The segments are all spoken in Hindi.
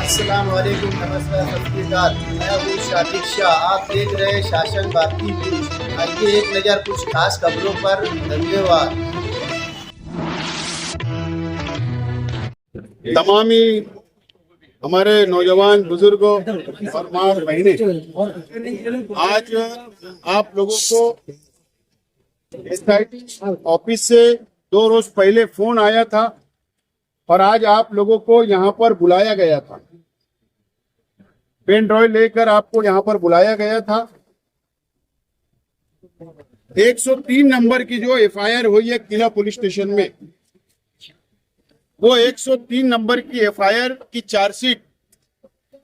अस्सलाम वालेकुम, नमस्कार, सत श्री अकाल। मैं हूँ शातिक शाह। आप देख रहे हैं शासन भारती न्यूज। आइए एक नज़र कुछ खास खबरों पर। धन्यवाद। तमामी हमारे नौजवान बुजुर्गों और माँ और बहने, आज आप लोगों को एसआईटी ऑफिस से 2 रोज पहले फोन आया था और आज आप लोगों को यहाँ पर बुलाया गया था। पेन ड्राइव लेकर आपको यहाँ पर बुलाया गया था। 103 नंबर की जो एफआईआर हुई है किला पुलिस स्टेशन में, वो 103 नंबर की एफआईआर की चार्जशीट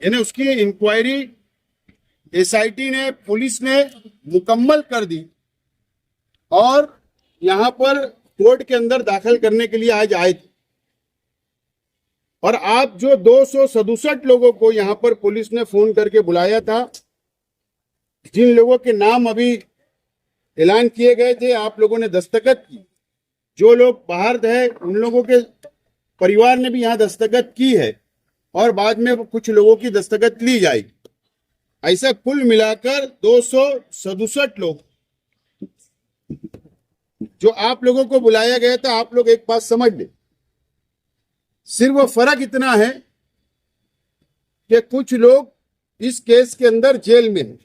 यानी उसकी इंक्वायरी एसआईटी ने, पुलिस ने मुकम्मल कर दी और यहाँ पर कोर्ट के अंदर दाखिल करने के लिए आज आए थे। और आप जो 267 लोगों को यहाँ पर पुलिस ने फोन करके बुलाया था, जिन लोगों के नाम अभी ऐलान किए गए थे, आप लोगों ने दस्तखत की। जो लोग बाहर थे उन लोगों के परिवार ने भी यहाँ दस्तखत की है और बाद में कुछ लोगों की दस्तखत ली जाएगी। ऐसा कुल मिलाकर 267 लोग जो आप लोगों को बुलाया गया था। आप लोग एक बात समझ लें, सिर्फ वो फर्क इतना है कि कुछ लोग इस केस के अंदर जेल में हैं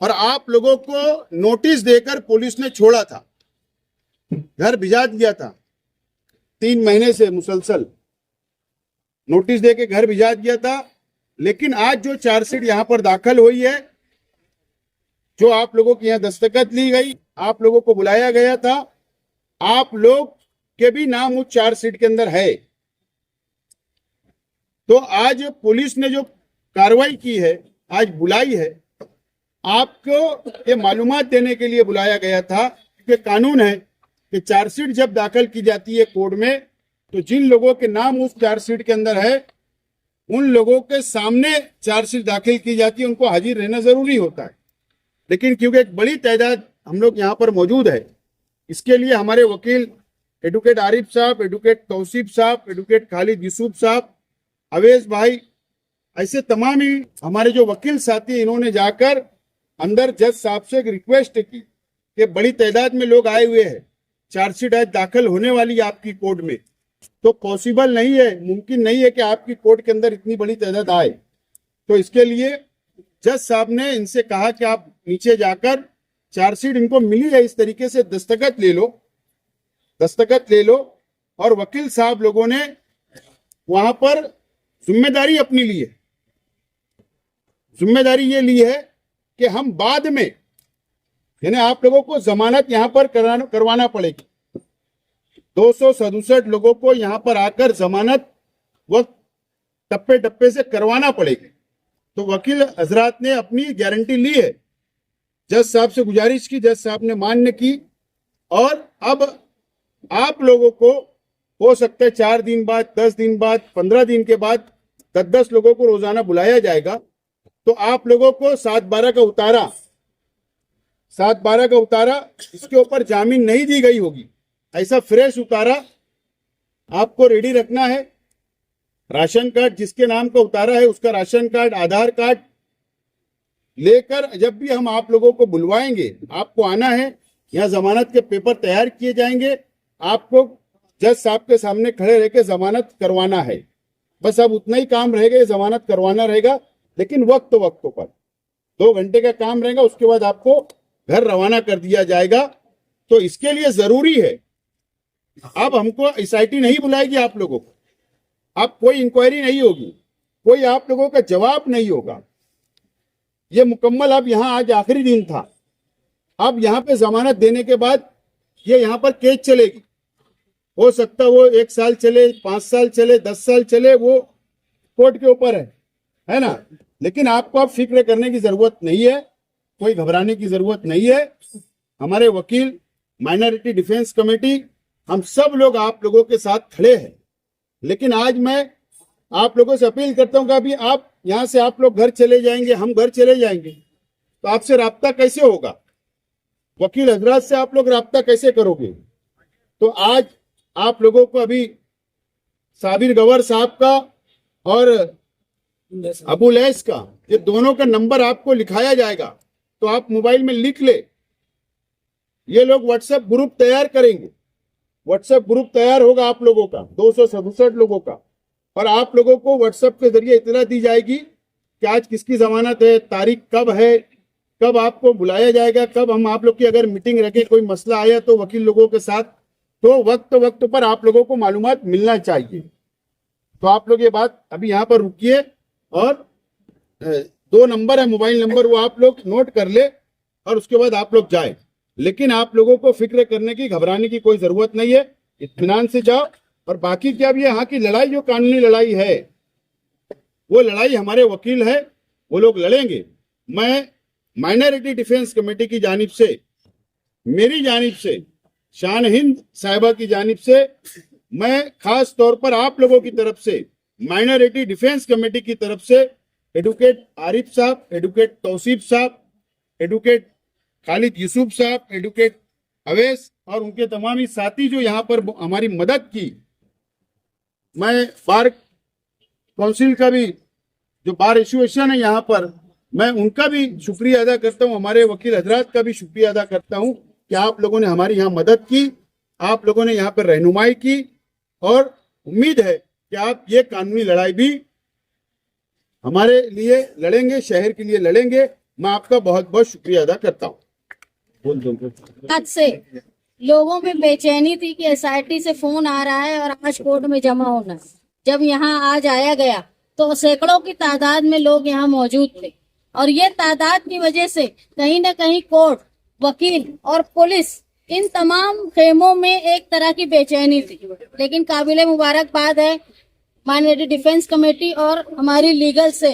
और आप लोगों को नोटिस देकर पुलिस ने छोड़ा था, घर भिजा दिया था। 3 महीने से मुसलसल नोटिस देके घर भिजा दिया था। लेकिन आज जो चार्जशीट यहां पर दाखिल हुई है, जो आप लोगों की यहां दस्तखत ली गई, आप लोगों को बुलाया गया था, आप लोग के भी नाम उस चार्जशीट के अंदर है। तो आज पुलिस ने जो कार्रवाई की है, आज बुलाई है, आपको ये मालूमात देने के लिए बुलाया गया था कि कानून है कि चार्जशीट जब दाखिल की जाती है कोर्ट में, तो जिन लोगों के नाम उस चार्जशीट के अंदर है, उन लोगों के सामने चार्जशीट दाखिल की जाती है, उनको हाजिर रहना जरूरी होता है। लेकिन क्योंकि एक बड़ी तादाद हम लोग यहाँ पर मौजूद है, इसके लिए हमारे वकील एडवोकेट आरिफ साहब, एडवोकेट तौसीफ साहब, एडवोकेट खालिद यूसुफ साहब, अवेज भाई, ऐसे तमाम ही हमारे जो वकील साथी, इन्होंने जाकर अंदर जज साहब से एक रिक्वेस्ट की कि बड़ी तादाद में लोग आए हुए हैं, चार्जशीट आज दाखिल होने वाली है आपकी कोर्ट में, तो पॉसिबल नहीं है, मुमकिन नहीं है कि आपकी कोर्ट के अंदर इतनी बड़ी तादाद आए। तो इसके लिए जज साहब ने इनसे कहा कि आप नीचे जाकर चार्जशीट इनको मिली है इस तरीके से दस्तखत ले लो, दस्तखत ले लो। और वकील साहब लोगों ने वहां पर जिम्मेदारी अपनी ली है। जिम्मेदारी ये ली है कि हम बाद में, यानी आप लोगों को जमानत यहां पर करवाना पड़ेगी। 267 लोगों को यहां पर आकर जमानत वक्त टप्पे टप्पे से करवाना पड़ेगी। तो वकील हजरात ने अपनी गारंटी ली है, जज साहब से गुजारिश की, जज साहब ने मान्य की। और अब आप लोगों को हो सकता है 4 दिन बाद, 10 दिन बाद, 15 दिन के बाद 10-10 लोगों को रोजाना बुलाया जाएगा। तो आप लोगों को 7/12 का उतारा, 7/12 का उतारा, इसके ऊपर जामीन नहीं दी गई होगी, ऐसा फ्रेश उतारा आपको रेडी रखना है। राशन कार्ड जिसके नाम का उतारा है, उसका राशन कार्ड, आधार कार्ड लेकर जब भी हम आप लोगों को बुलवाएंगे, आपको आना है। यहाँ जमानत के पेपर तैयार किए जाएंगे, आपको जज साहब के सामने खड़े रह के जमानत करवाना है। बस अब उतना ही काम रहेगा, जमानत करवाना रहेगा, लेकिन वक्तों पर 2 घंटे का काम रहेगा, उसके बाद आपको घर रवाना कर दिया जाएगा। तो इसके लिए जरूरी है, अब हमको एसआईटी नहीं बुलाएगी आप लोगों को, अब कोई इंक्वायरी नहीं होगी, कोई आप लोगों का जवाब नहीं होगा। ये मुकम्मल, अब यहाँ आज आखिरी दिन था, अब यहाँ पे जमानत देने के बाद ये यहाँ पर केस चलेगी। हो सकता वो 1 साल चले, 5 साल चले, 10 साल चले, वो कोर्ट के ऊपर है ना। लेकिन आपको अब फिक्र करने की जरूरत नहीं है, कोई घबराने की जरूरत नहीं है। हमारे वकील, माइनॉरिटी डिफेंस कमेटी, हम सब लोग आप लोगों के साथ खड़े हैं। लेकिन आज मैं आप लोगों से अपील करता हूं कि अभी आप यहां से आप लोग घर चले जाएंगे, हम घर चले जाएंगे, तो आपसे राब्ता कैसे होगा? वकील हजरात से आप लोग राब्ता कैसे करोगे? तो आज आप लोगों को अभी साबिर गवर साहब का और अबू लैस का, ये दोनों का नंबर आपको लिखाया जाएगा, तो आप मोबाइल में लिख ले। ये लोग व्हाट्सएप ग्रुप तैयार करेंगे, व्हाट्सएप ग्रुप तैयार होगा आप लोगों का 267 लोगों का, और आप लोगों को व्हाट्सएप के जरिए इतला दी जाएगी कि आज किसकी जमानत है, तारीख कब है, कब आपको बुलाया जाएगा, कब हम आप लोग की अगर मीटिंग रखे, कोई मसला आया तो वकील लोगों के साथ, तो वक्त पर आप लोगों को मालूमात मिलना चाहिए। तो आप लोग ये बात अभी यहाँ पर रुकिए, और 2 नंबर है मोबाइल नंबर, वो आप लोग नोट कर ले और उसके बाद आप लोग जाए। लेकिन आप लोगों को फिक्र करने की, घबराने की कोई जरूरत नहीं है, इत्मीनान से जाओ। और बाकी क्या भी यहाँ की लड़ाई जो कानूनी लड़ाई है, वो लड़ाई हमारे वकील है, वो लोग लड़ेंगे। मैं माइनॉरिटी डिफेंस कमेटी की जानिब से, मेरी जानिब से, शान हिंद साहिबा की जानिब से, मैं खास तौर पर आप लोगों की तरफ से, माइनॉरिटी डिफेंस कमेटी की तरफ से, एडवोकेट आरिफ साहब, एडवोकेट तौसीफ साहब, एडवोकेट खालिद यूसुफ साहब, एडवोकेट अवैस और उनके तमाम ही साथी जो यहाँ पर हमारी मदद की, मैं बार काउंसिल का भी, जो बार एसोसिएशन है यहाँ पर, मैं उनका भी शुक्रिया अदा करता हूँ, हमारे वकील हजरात का भी शुक्रिया अदा करता हूँ कि आप लोगों ने हमारी यहाँ मदद की, आप लोगों ने यहाँ पर रहनुमाई की, और उम्मीद है कि आप ये कानूनी लड़ाई भी हमारे लिए लड़ेंगे, शहर के लिए लड़ेंगे। मैं आपका बहुत बहुत शुक्रिया अदा करता हूँ। बोल दो। कद से लोगों में बेचैनी थी कि एसआईटी से फोन आ रहा है और आज कोर्ट में जमा होना। जब यहाँ आज आया गया तो सैकड़ों की तादाद में लोग यहाँ मौजूद थे, और ये तादाद की वजह से कहीं न कहीं कोर्ट, वकील और पुलिस, इन तमाम खेमों में एक तरह की बेचैनी थी। लेकिन काबिले मुबारकबाद है माइनॉरिटी डिफेंस कमेटी और हमारी लीगल से,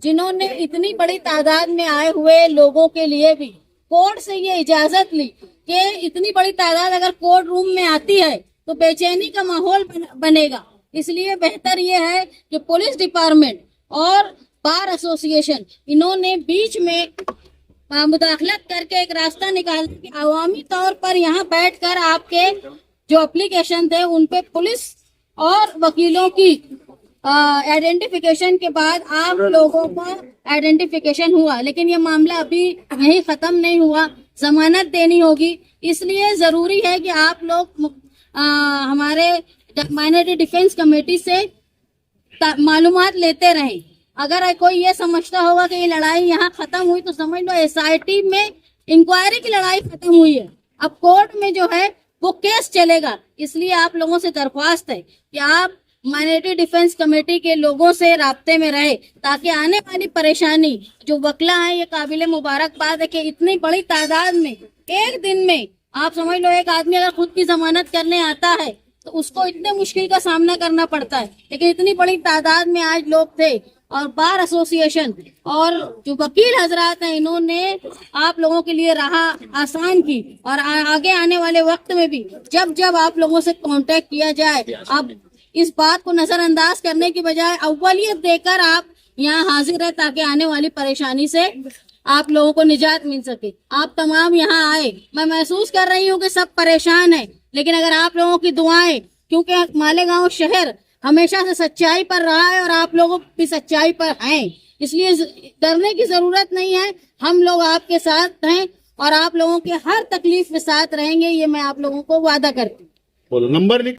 जिन्होंने इतनी बड़ी तादाद में आए हुए लोगों के लिए भी कोर्ट से ये इजाजत ली कि इतनी बड़ी तादाद अगर कोर्ट रूम में आती है तो बेचैनी का माहौल बनेगा। इसलिए बेहतर ये है कि पुलिस डिपार्टमेंट और बार एसोसिएशन, इन्होंने बीच में मुदाखलत करके एक रास्ता निकाल कि अवामी तौर पर यहाँ बैठकर आपके जो एप्लीकेशन थे उन पे पुलिस और वकीलों की आइडेंटिफिकेशन के बाद आप लोगों का आइडेंटिफिकेशन हुआ। लेकिन ये मामला अभी यही खत्म नहीं हुआ, जमानत देनी होगी। इसलिए जरूरी है कि आप लोग हमारे माइनॉरिटी डिफेंस कमेटी से मालूमात लेते रहें। अगर कोई ये समझता होगा कि ये लड़ाई यहाँ खत्म हुई तो समझ लो एसआईटी में इंक्वायरी की लड़ाई खत्म हुई है, अब कोर्ट में जो है वो केस चलेगा। इसलिए आप लोगों से दरख्वास्त है कि आप माइनॉरिटी डिफेंस कमेटी के लोगों से राब्ते में रहे, ताकि आने वाली परेशानी जो वकला है, ये काबिले मुबारकबाद है कि इतनी बड़ी तादाद में एक दिन में, आप समझ लो एक आदमी अगर खुद की जमानत करने आता है तो उसको इतने मुश्किल का सामना करना पड़ता है। लेकिन इतनी बड़ी तादाद में आज लोग थे, और बार एसोसिएशन और जो वकील हजरात हैं, इन्होंने आप लोगों के लिए राह आसान की। और आगे आने वाले वक्त में भी जब जब आप लोगों से कांटेक्ट किया जाए, आप इस बात को नजरअंदाज करने की बजाय अव्वलियत देकर आप यहाँ हाजिर है, ताकि आने वाली परेशानी से आप लोगों को निजात मिल सके। आप तमाम यहाँ आए, मैं महसूस कर रही हूँ कि सब परेशान है, लेकिन अगर आप लोगों की दुआएं, क्योंकि मालेगांव शहर हमेशा से सच्चाई पर रहा है और आप लोगों भी सच्चाई पर हैं, इसलिए डरने की जरूरत नहीं है। हम लोग आपके साथ हैं और आप लोगों के हर तकलीफ के साथ रहेंगे, ये मैं आप लोगों को वादा करती हूँ। बोलो नंबर लिख।